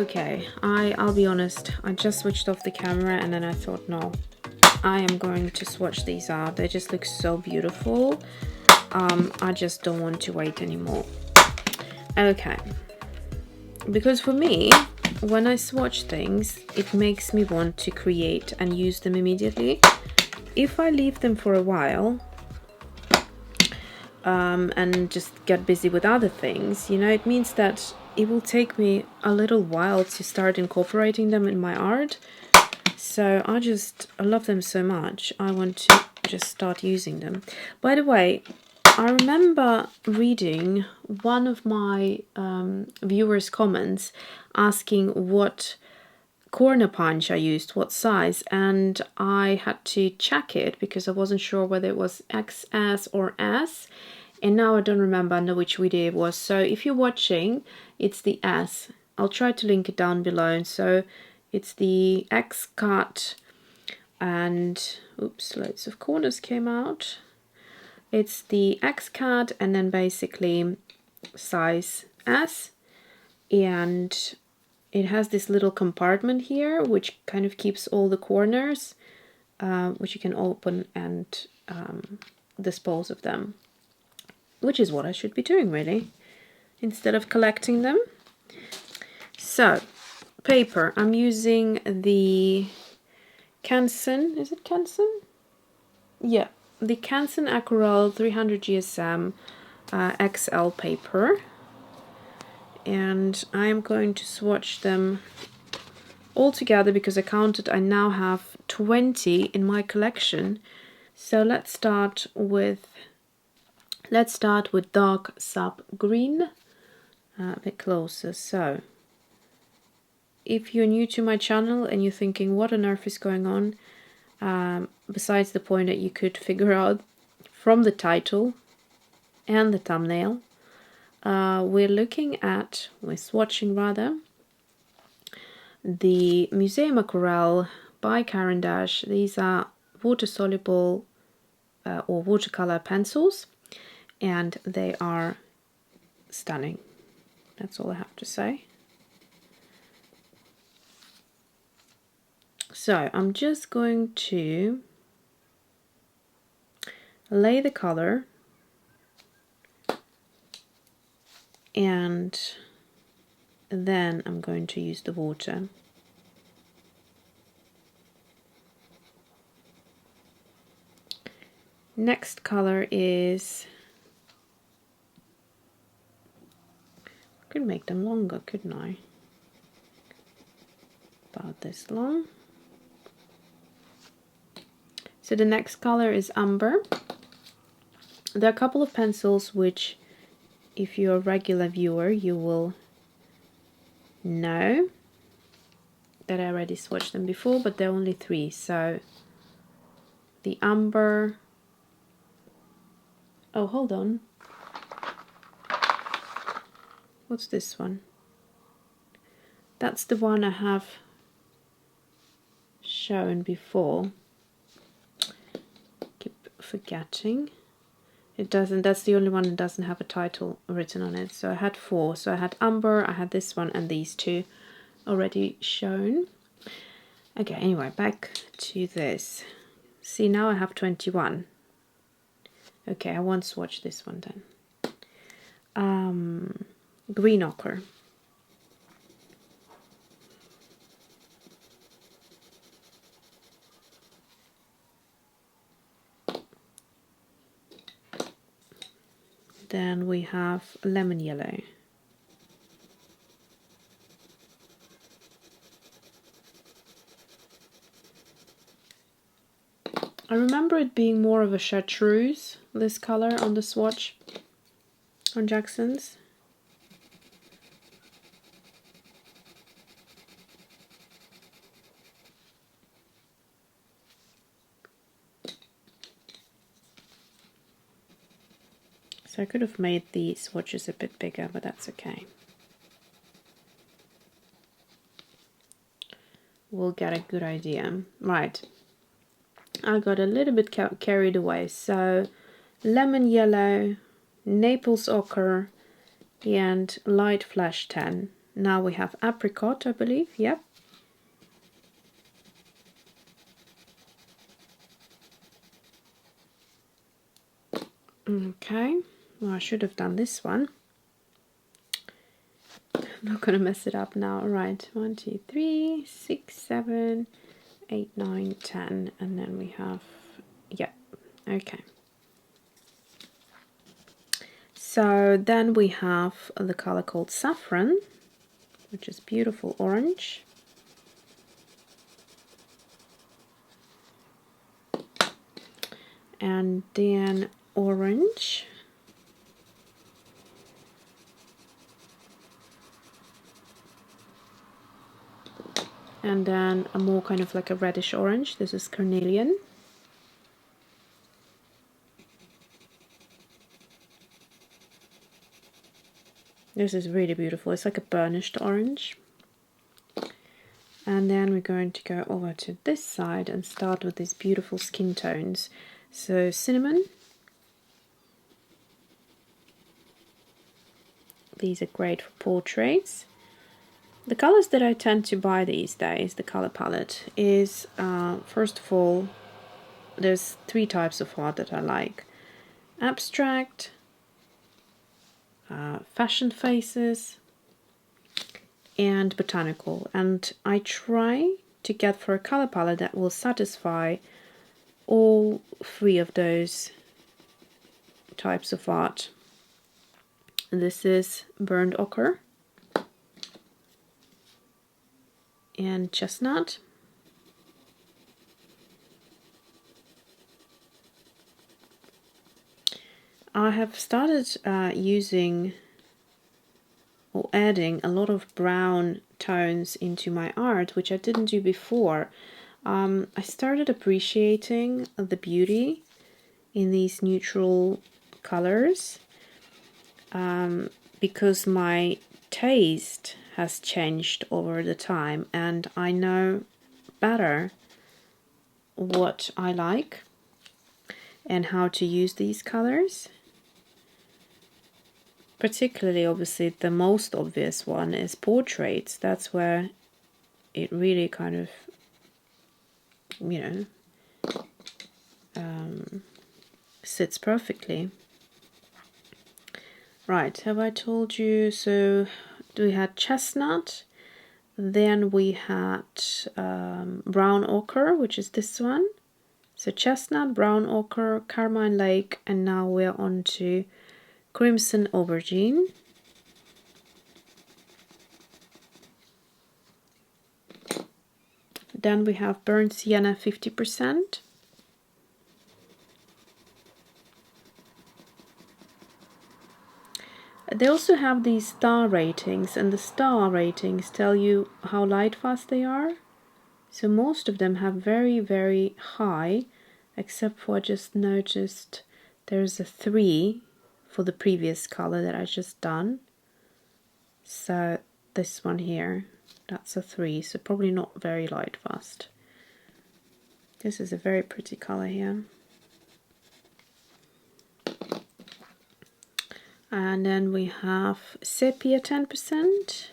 Okay, I'll be honest, I just switched off the camera and then I thought, no, I am going to swatch these out. They just look so beautiful. I just don't want to wait anymore. Okay, because for me, when I swatch things, it makes me want to create and use them immediately. If I leave them for a while and just get busy with other things, you know, it means that it will take me a little while to start incorporating them in my art. So I love them so much. I want to just start using them. By the way, I remember reading one of my viewers' comments asking what corner punch I used, what size, and I had to check it because I wasn't sure whether it was XS or S, and now I don't remember. I know which video it was. So if you're watching, it's the S. I'll try to link it down below. So it's the XCut, and oops, loads of corners came out. It's the XCut and then basically size S, and it has this little compartment here which kind of keeps all the corners, which you can open and dispose of them, which is what I should be doing really, instead of collecting them. So, paper, I'm using the Canson, is it Canson? Yeah, the Canson Aquarelle 300 GSM XL paper, and I am going to swatch them all together because I counted. I now have 20 in my collection. So let's start with dark Sap Green, a bit closer. So if you're new to my channel and you're thinking what on earth is going on, besides the point that you could figure out from the title and the thumbnail, we're swatching rather the Museum Aquarelle by Caran. These are water-soluble or watercolor pencils, and they are stunning. That's all I have to say. So I'm just going to lay the color and then I'm going to use the water. Next color is, I could make them longer, couldn't I? About this long. So the next color is Umber. There are a couple of pencils which, if you're a regular viewer, you will know that I already swatched them before, but there are only 3. So the Umber, oh hold on, what's this one? That's the one I have shown before. Keep forgetting. It doesn't, that's the only one that doesn't have a title written on it. So I had 4. So I had Umber, I had this one, and these 2 already shown. Okay, anyway, back to this. See, now I have 21. Okay, I won't swatch this one then. Green ochre. Then we have lemon yellow. I remember it being more of a chartreuse, this color on the swatch on Jackson's. So I could have made the swatches a bit bigger, but that's okay. We'll get a good idea. Right. I got a little bit carried away. So lemon yellow, Naples ochre, and light flash tan. Now we have Apricot, I believe. Yep. Okay, well, I should have done this one. I'm not going to mess it up now. Right, 1, 2, 3, 6, 7, 8, 9, 10, and then we have, yeah, okay. So then we have the color called Saffron, which is beautiful orange. And then orange. And then a more kind of like a reddish orange. This is Carnelian. This is really beautiful. It's like a burnished orange. And then we're going to go over to this side and start with these beautiful skin tones. So cinnamon. These are great for portraits. The colors that I tend to buy these days, the color palette, is first of all, there's 3 types of art that I like. Abstract, fashion faces, and botanical. And I try to get for a color palette that will satisfy all 3 of those types of art. This is burnt ochre and chestnut. I have started using or adding a lot of brown tones into my art, which I didn't do before. I started appreciating the beauty in these neutral colors because my taste has changed over the time and I know better what I like and how to use these colors. Particularly, obviously, the most obvious one is portraits. That's where it really kind of, you know, sits perfectly. Right, have I told you? So we had chestnut, then we had brown ochre, which is this one. So chestnut, brown ochre, Carmine Lake, and now we're on to crimson aubergine. Then we have burnt sienna 50%. They also have these star ratings, and the star ratings tell you how light fast they are. So most of them have very, very high, except for I just noticed there's a 3 for the previous color that I just done. So this one here, that's a 3, so probably not very light fast. This is a very pretty color here. And then we have sepia 10%.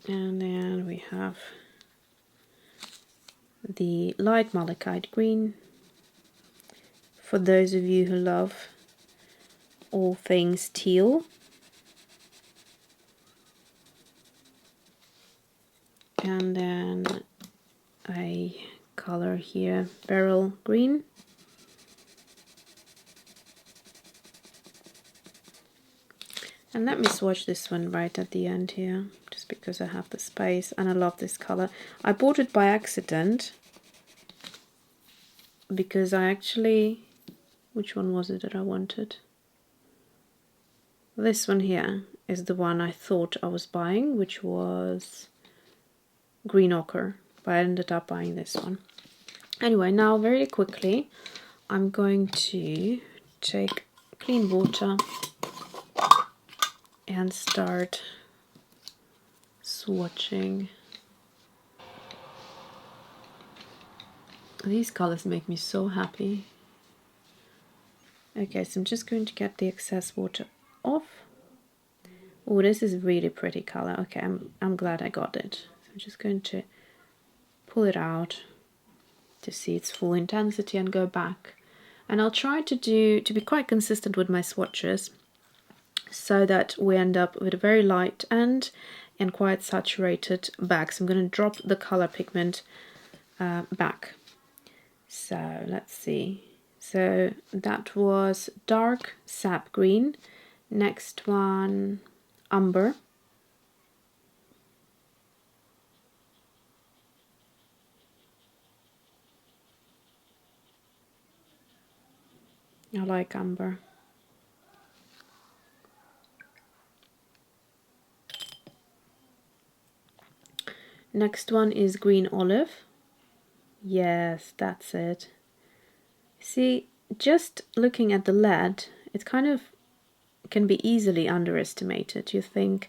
And then we have the light malachite green. For those of you who love all things teal. And then a color here, Beryl Green. And let me swatch this one right at the end here, just because I have the space and I love this color. I bought it by accident because I actually, which one was it that I wanted? This one here is the one I thought I was buying, which was green ochre, but I ended up buying this one. Anyway, now very quickly, I'm going to take clean water and start swatching. These colors make me so happy. Okay, so I'm just going to get the excess water off. Oh, this is really pretty color. Okay, I'm glad I got it. So I'm just going to pull it out to see its full intensity and go back. And I'll try to be quite consistent with my swatches so that we end up with a very light end and quite saturated back. So I'm going to drop the color pigment back. So let's see. So that was dark sap green. Next one, umber. I like umber. Next one is green olive. Yes, that's it. See, just looking at the lead, it kind of can be easily underestimated. You think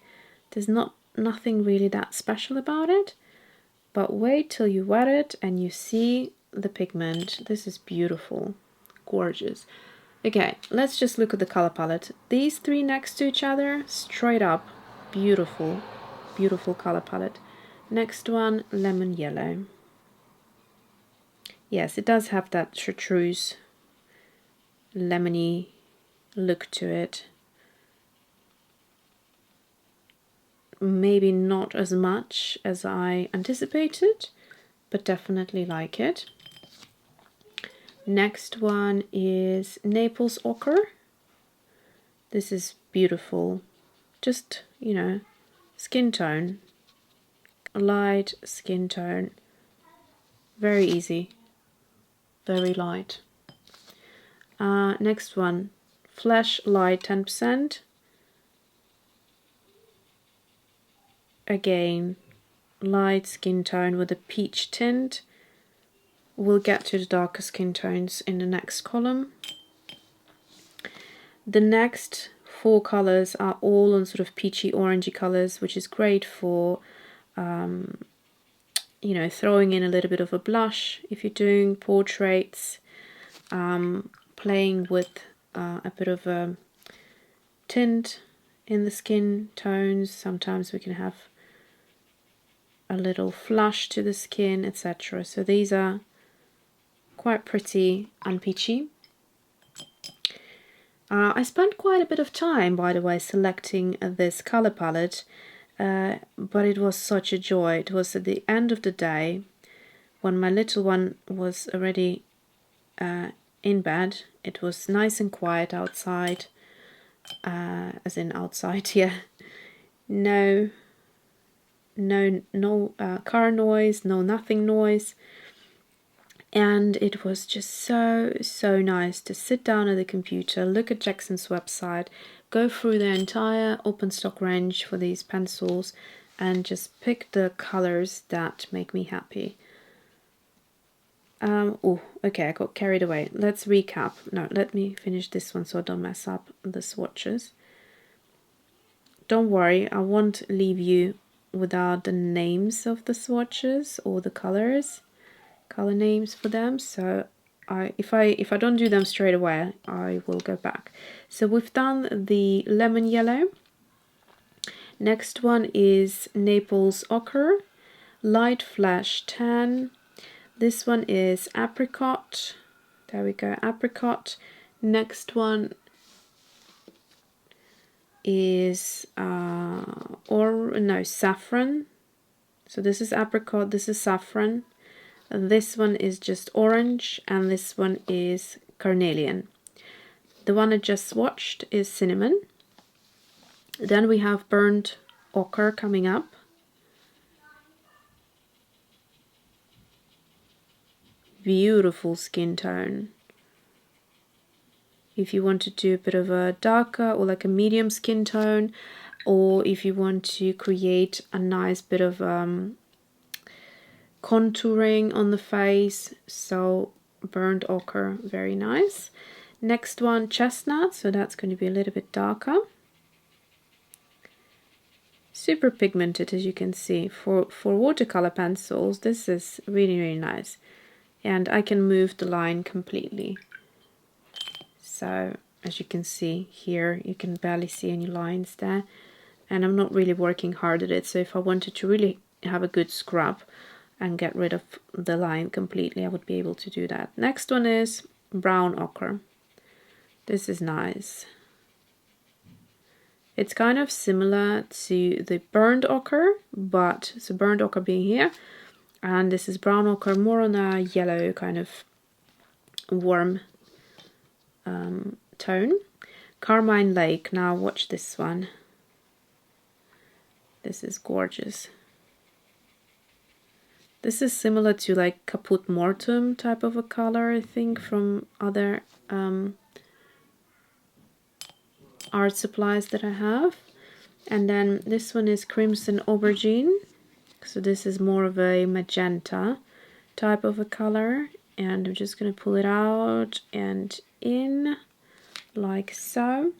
there's nothing really that special about it, but wait till you wet it and you see the pigment. This is beautiful, gorgeous. Okay, let's just look at the color palette. These three next to each other, straight up, beautiful, beautiful color palette. Next one, lemon yellow. Yes, it does have that chartreuse, lemony look to it. Maybe not as much as I anticipated, but definitely like it. Next one is Naples Ochre. This is beautiful. Just, you know, skin tone. A light skin tone. Very easy. Very light. Next one, Flash Light 10%. Again, light skin tone with a peach tint. We'll get to the darker skin tones in the next column. The next four colors are all on sort of peachy orangey colors, which is great for you know, throwing in a little bit of a blush if you're doing portraits, playing with a bit of a tint in the skin tones. Sometimes we can have a little flush to the skin, etc. So these are quite pretty and peachy. I spent quite a bit of time, by the way, selecting this color palette, but it was such a joy. It was at the end of the day when my little one was already in bed. It was nice and quiet outside, as in outside, yeah. No car noise, no nothing noise. And it was just so nice to sit down at the computer, look at Jackson's website, go through the entire open stock range for these pencils and just pick the colors that make me happy. Oh, okay, I got carried away. Let's recap. No, let me finish this one so I don't mess up the swatches. Don't worry, I won't leave you without the names of the swatches or the color names for them. So if I don't do them straight away, I will go back. So we've done the lemon yellow. Next one is Naples Ochre, light flash tan. This one is Apricot. There we go, Apricot. Next one is Saffron. So this is Apricot, this is Saffron. This one is just orange, and this one is Carnelian. The one I just swatched is cinnamon. Then we have burnt ochre coming up. Beautiful skin tone. If you want to do a bit of a darker or like a medium skin tone, or if you want to create a nice bit of contouring on the face, so burnt ochre, very nice. Next one, chestnut, so that's going to be a little bit darker. Super pigmented, as you can see. For watercolor pencils, this is really nice, and I can move the line completely. So as you can see here, you can barely see any lines there, and I'm not really working hard at it. So if I wanted to really have a good scrub and get rid of the line completely, I would be able to do that. Next one is brown ochre. This is nice. It's kind of similar to the burnt ochre, but so burnt ochre being here, and this is brown ochre, more on a yellow kind of warm tone. Carmine Lake. Now watch this one. This is gorgeous. This is similar to like Caput Mortuum type of a color, I think, from other art supplies that I have. And then this one is Crimson Aubergine. So this is more of a magenta type of a color. And I'm just going to pull it out and in like so.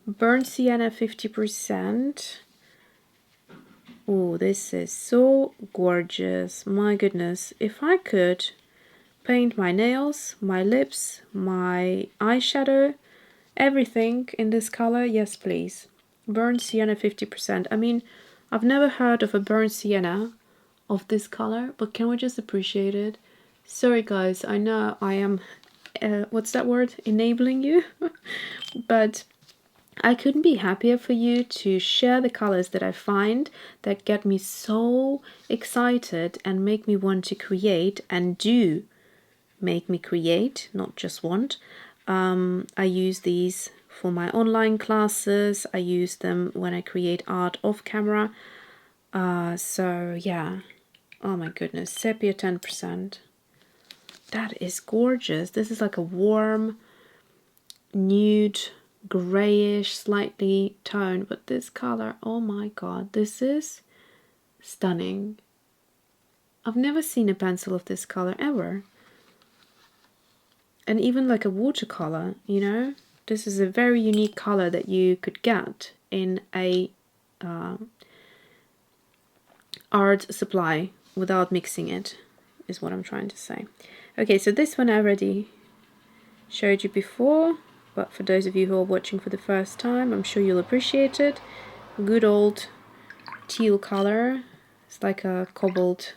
Burnt Sienna 50%. Oh, this is so gorgeous. My goodness. If I could paint my nails, my lips, my eyeshadow, everything in this color, yes please. Burnt Sienna 50%. I mean, I've never heard of a burnt sienna of this color, but can we just appreciate it? Sorry guys, I know I am, what's that word? Enabling you? But I couldn't be happier for you to share the colors that I find that get me so excited and make me want to create, and do make me create, not just want. I use these for my online classes. I use them when I create art off camera. So yeah, oh my goodness, Sepia 10%. That is gorgeous. This is like a warm, nude, grayish, slightly tone, but this color, oh my god, this is stunning. I've never seen a pencil of this color ever. And even like a watercolor, you know, this is a very unique color that you could get in a art supply without mixing it, is what I'm trying to say. Okay, so this one I already showed you before, but for those of you who are watching for the first time, I'm sure you'll appreciate it. Good old teal color. It's like a cobalt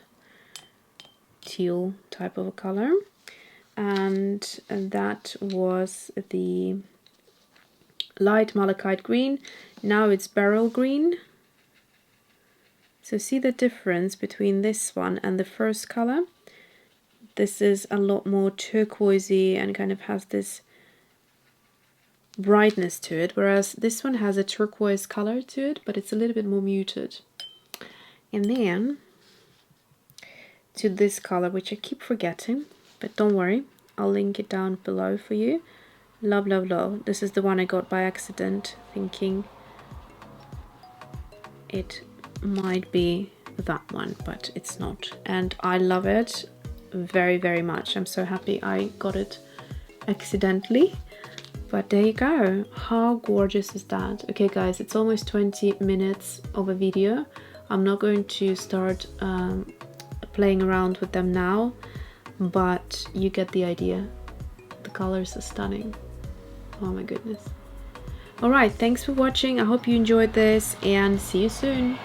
teal type of a color. And that was the light malachite green. Now it's beryl green. So see the difference between this one and the first color. This is a lot more turquoisey and kind of has this brightness to it, whereas this one has a turquoise color to it, but it's a little bit more muted. And then to this color, which I keep forgetting, but don't worry, I'll link it down below for you. Love, love, love. This is the one I got by accident, thinking it might be that one, but it's not. And I love it very, very much. I'm so happy I got it accidentally. But there you go. How gorgeous is that? Okay guys, it's almost 20 minutes of a video. I'm not going to start playing around with them now, but you get the idea. The colors are stunning. Oh my goodness. Alright, thanks for watching. I hope you enjoyed this and see you soon.